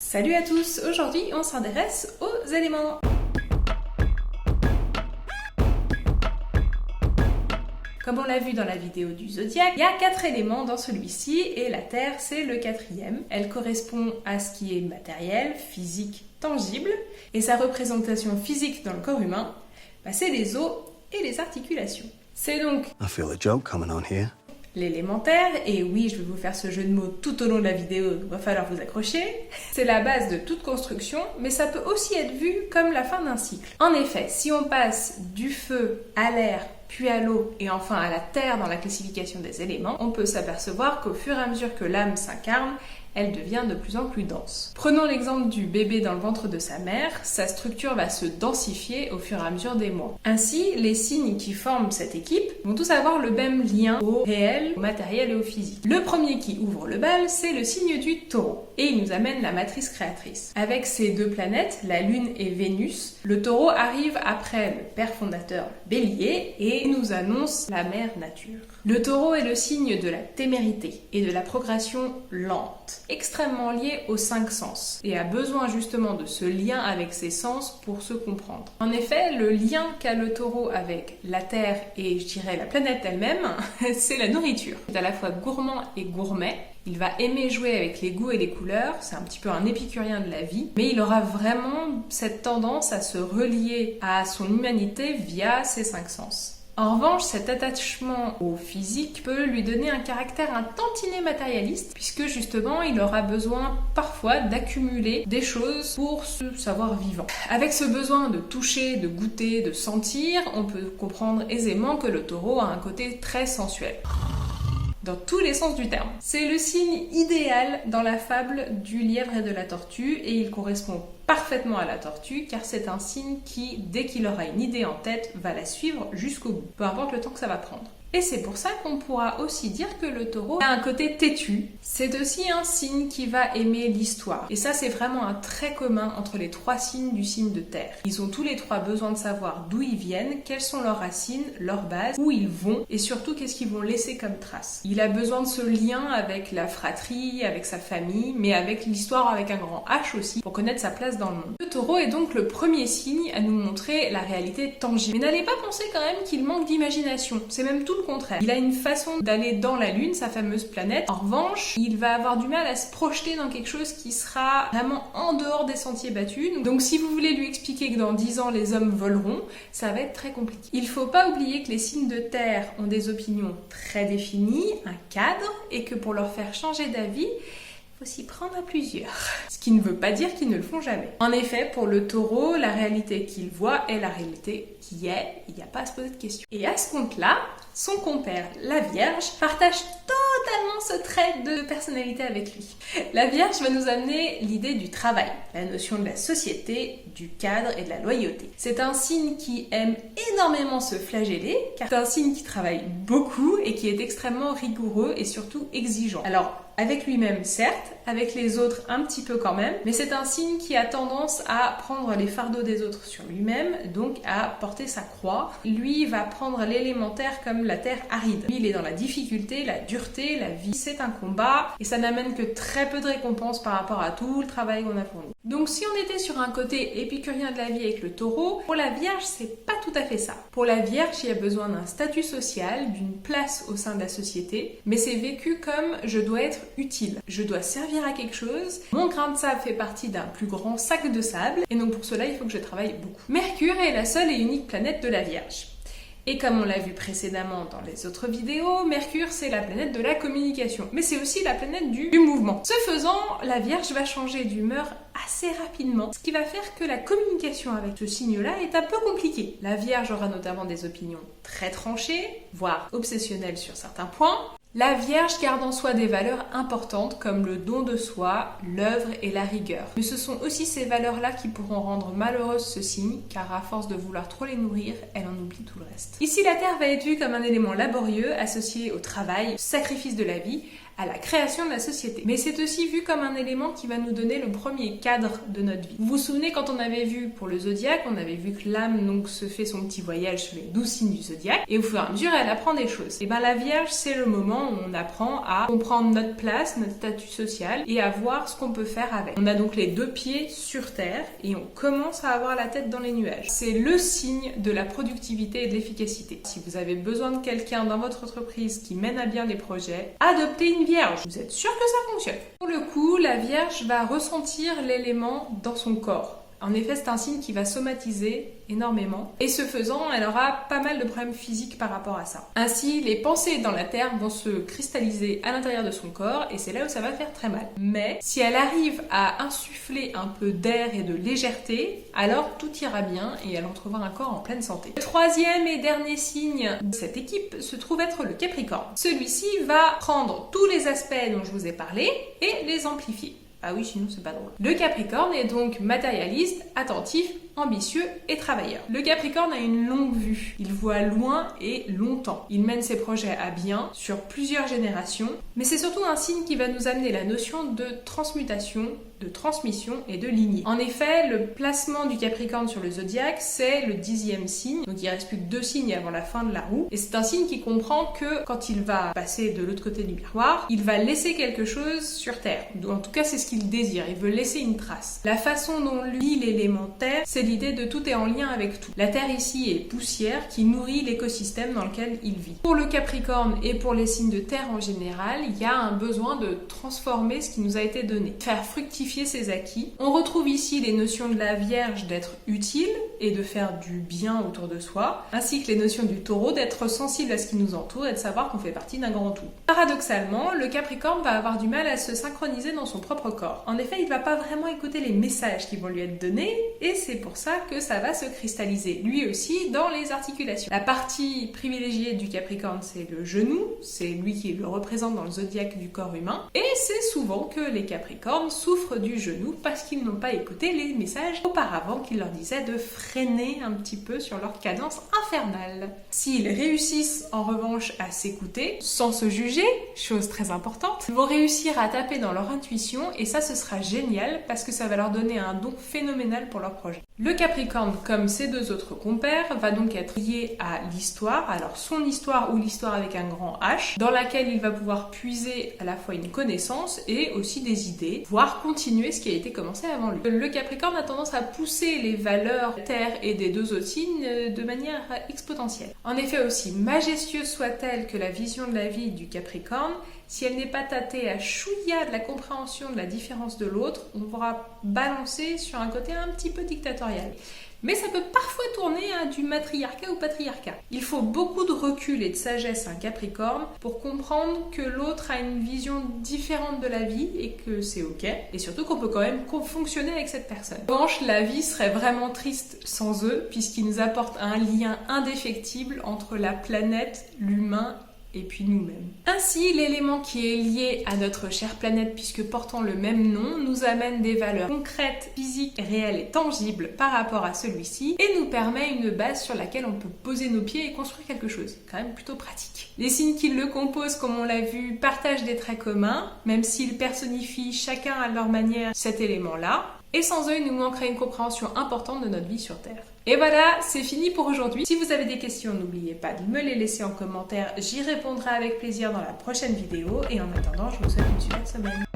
Salut à tous, aujourd'hui on s'intéresse aux éléments. Comme on l'a vu dans la vidéo du zodiaque, il y a 4 éléments dans celui-ci et la Terre c'est le 4e. Elle correspond à ce qui est matériel, physique, tangible et sa représentation physique dans le corps humain, c'est les os et les articulations. C'est donc I feel a joke coming on here. l'élémentaire, et oui, je vais vous faire ce jeu de mots tout au long de la vidéo, il va falloir vous accrocher. C'est la base de toute construction, mais ça peut aussi être vu comme la fin d'un cycle. En effet, si on passe du feu à l'air, puis à l'eau, et enfin à la terre dans la classification des éléments, on peut s'apercevoir qu'au fur et à mesure que l'âme s'incarne, elle devient de plus en plus dense. Prenons l'exemple du bébé dans le ventre de sa mère, sa structure va se densifier au fur et à mesure des mois. Ainsi, les signes qui forment cette équipe vont tous avoir le même lien au réel, au matériel et au physique. Le premier qui ouvre le bal, c'est le signe du taureau, et il nous amène la matrice créatrice. Avec ces deux planètes, la Lune et Vénus, le taureau arrive après le père fondateur, le bélier, et nous annonce la mère nature. Le taureau est le signe de la témérité et de la progression lente, extrêmement lié aux 5 sens, et a besoin justement de ce lien avec ses sens pour se comprendre. En effet, le lien qu'a le taureau avec la Terre et je dirais la planète elle-même, c'est la nourriture. Il est à la fois gourmand et gourmet. Il va aimer jouer avec les goûts et les couleurs, c'est un petit peu un épicurien de la vie, mais il aura vraiment cette tendance à se relier à son humanité via ses 5 sens. En revanche, cet attachement au physique peut lui donner un caractère un tantinet matérialiste, puisque justement, il aura besoin parfois d'accumuler des choses pour se savoir vivant. Avec ce besoin de toucher, de goûter, de sentir, on peut comprendre aisément que le taureau a un côté très sensuel. Dans tous les sens du terme. C'est le signe idéal dans la fable du lièvre et de la tortue, et il correspond parfaitement à la tortue, car c'est un signe qui, dès qu'il aura une idée en tête, va la suivre jusqu'au bout, peu importe le temps que ça va prendre. Et c'est pour ça qu'on pourra aussi dire que le taureau a un côté têtu. C'est aussi un signe qui va aimer l'histoire. Et ça, c'est vraiment un trait commun entre les 3 signes du signe de terre. Ils ont tous les 3 besoin de savoir d'où ils viennent, quelles sont leurs racines, leurs bases, où ils vont, et surtout qu'est-ce qu'ils vont laisser comme trace. Il a besoin de ce lien avec la fratrie, avec sa famille, mais avec l'histoire avec un grand H aussi, pour connaître sa place dans le monde. Le taureau est donc le premier signe à nous montrer la réalité tangible. Mais n'allez pas penser quand même qu'il manque d'imagination. C'est même tout le contraire. Il a une façon d'aller dans la Lune, sa fameuse planète. En revanche, il va avoir du mal à se projeter dans quelque chose qui sera vraiment en dehors des sentiers battus. Donc si vous voulez lui expliquer que dans 10 ans les hommes voleront, ça va être très compliqué. Il faut pas oublier que les signes de terre ont des opinions très définies, un cadre, et que pour leur faire changer d'avis, faut s'y prendre à plusieurs. Ce qui ne veut pas dire qu'ils ne le font jamais. En effet, pour le taureau, la réalité qu'il voit est la réalité qui est, il n'y a pas à se poser de questions. Et à ce compte-là, son compère, la Vierge, partage totalement ce trait de personnalité avec lui. La Vierge va nous amener l'idée du travail, la notion de la société, du cadre et de la loyauté. C'est un signe qui aime énormément se flageller, car c'est un signe qui travaille beaucoup et qui est extrêmement rigoureux et surtout exigeant. Alors, avec lui-même, certes, avec les autres, un petit peu quand même, mais c'est un signe qui a tendance à prendre les fardeaux des autres sur lui-même, donc à porter sa croix. Lui va prendre l'élémentaire comme la terre aride. Lui, il est dans la difficulté, la dureté, la vie, c'est un combat, et ça n'amène que très peu de récompenses par rapport à tout le travail qu'on a fourni. Donc si on était sur un côté épicurien de la vie avec le taureau, pour la Vierge, c'est pas tout à fait ça. Pour la Vierge, il y a besoin d'un statut social, d'une place au sein de la société, mais c'est vécu comme je dois être utile. Je dois servir à quelque chose. Mon grain de sable fait partie d'un plus grand sac de sable, et donc pour cela, il faut que je travaille beaucoup. Mercure est la seule et unique planète de la Vierge. Et comme on l'a vu précédemment dans les autres vidéos, Mercure c'est la planète de la communication, mais c'est aussi la planète du mouvement. Ce faisant, la Vierge va changer d'humeur assez rapidement, ce qui va faire que la communication avec ce signe-là est un peu compliquée. La Vierge aura notamment des opinions très tranchées, voire obsessionnelles sur certains points. La Vierge garde en soi des valeurs importantes comme le don de soi, l'œuvre et la rigueur. Mais ce sont aussi ces valeurs-là qui pourront rendre malheureuse ce signe, car à force de vouloir trop les nourrir, elle en oublie tout le reste. Ici, la Terre va être vue comme un élément laborieux associé au travail, au sacrifice de la vie, à la création de la société. Mais c'est aussi vu comme un élément qui va nous donner le premier cadre de notre vie. Vous vous souvenez quand on avait vu pour le zodiaque, on avait vu que l'âme donc se fait son petit voyage sur les 12 signes du zodiaque et au fur et à mesure elle apprend des choses. Et ben la Vierge, c'est le moment où on apprend à comprendre notre place, notre statut social et à voir ce qu'on peut faire avec. On a donc les deux pieds sur terre et on commence à avoir la tête dans les nuages. C'est le signe de la productivité et de l'efficacité. Si vous avez besoin de quelqu'un dans votre entreprise qui mène à bien les projets, adoptez une Vierge. Vous êtes sûr que ça fonctionne. Pour le coup, la Vierge va ressentir l'élément dans son corps. En effet, c'est un signe qui va somatiser énormément. Et ce faisant, elle aura pas mal de problèmes physiques par rapport à ça. Ainsi, les pensées dans la Terre vont se cristalliser à l'intérieur de son corps et c'est là où ça va faire très mal. Mais si elle arrive à insuffler un peu d'air et de légèreté, alors tout ira bien et elle retrouvera un corps en pleine santé. Le troisième et dernier signe de cette équipe se trouve être le Capricorne. Celui-ci va prendre tous les aspects dont je vous ai parlé et les amplifier. Ah oui, sinon c'est pas drôle. Le Capricorne est donc matérialiste, attentif, ambitieux et travailleur. Le Capricorne a une longue vue. Il voit loin et longtemps. Il mène ses projets à bien sur plusieurs générations, mais c'est surtout un signe qui va nous amener la notion de transmutation, de transmission et de lignée. En effet, le placement du Capricorne sur le zodiaque, c'est le 10e signe, donc il reste plus que 2 signes avant la fin de la roue, et c'est un signe qui comprend que quand il va passer de l'autre côté du miroir, il va laisser quelque chose sur Terre. En tout cas, c'est ce qu'il désire, il veut laisser une trace. La façon dont lit l'élément Terre, c'est l'idée de tout est en lien avec tout. La Terre ici est poussière qui nourrit l'écosystème dans lequel il vit. Pour le Capricorne et pour les signes de Terre en général, il y a un besoin de transformer ce qui nous a été donné, faire fructifier ses acquis. On retrouve ici les notions de la Vierge d'être utile et de faire du bien autour de soi, ainsi que les notions du Taureau d'être sensible à ce qui nous entoure et de savoir qu'on fait partie d'un grand tout. Paradoxalement, le Capricorne va avoir du mal à se synchroniser dans son propre corps. En effet, il ne va pas vraiment écouter les messages qui vont lui être donnés et c'est pour ça que ça va se cristalliser lui aussi dans les articulations. La partie privilégiée du Capricorne, c'est le genou, c'est lui qui le représente dans le zodiaque du corps humain et c'est souvent que les Capricornes souffrent du genou parce qu'ils n'ont pas écouté les messages auparavant qui leur disaient de freiner un petit peu sur leur cadence infernale. S'ils réussissent en revanche à s'écouter sans se juger, chose très importante, ils vont réussir à taper dans leur intuition et ça ce sera génial parce que ça va leur donner un don phénoménal pour leur projet. Le Capricorne, comme ses deux autres compères, va donc être lié à l'histoire, alors son histoire ou l'histoire avec un grand H, dans laquelle il va pouvoir puiser à la fois une connaissance et aussi des idées, voire continuer ce qui a été commencé avant lui. Le Capricorne a tendance à pousser les valeurs Terre et des deux autres signes de manière exponentielle. En effet, aussi majestueuse soit-elle que la vision de la vie du Capricorne, si elle n'est pas tâtée à chouïa de la compréhension de la différence de l'autre, on pourra balancer sur un côté un petit peu dictatorial. Mais ça peut parfois tourner à du matriarcat ou patriarcat. Il faut beaucoup de recul et de sagesse à un Capricorne pour comprendre que l'autre a une vision différente de la vie et que c'est ok. Et surtout qu'on peut quand même fonctionner avec cette personne. En revanche, la vie serait vraiment triste sans eux puisqu'ils nous apportent un lien indéfectible entre la planète, l'humain et puis nous-mêmes. Ainsi, l'élément qui est lié à notre chère planète, puisque portant le même nom, nous amène des valeurs concrètes, physiques, réelles et tangibles par rapport à celui-ci, et nous permet une base sur laquelle on peut poser nos pieds et construire quelque chose. Quand même plutôt pratique. Les signes qui le composent, comme on l'a vu, partagent des traits communs, même s'ils personnifient chacun à leur manière cet élément-là. Et sans eux, il nous manquerait une compréhension importante de notre vie sur Terre. Et voilà, c'est fini pour aujourd'hui. Si vous avez des questions, n'oubliez pas de me les laisser en commentaire. J'y répondrai avec plaisir dans la prochaine vidéo. Et en attendant, je vous souhaite une super semaine.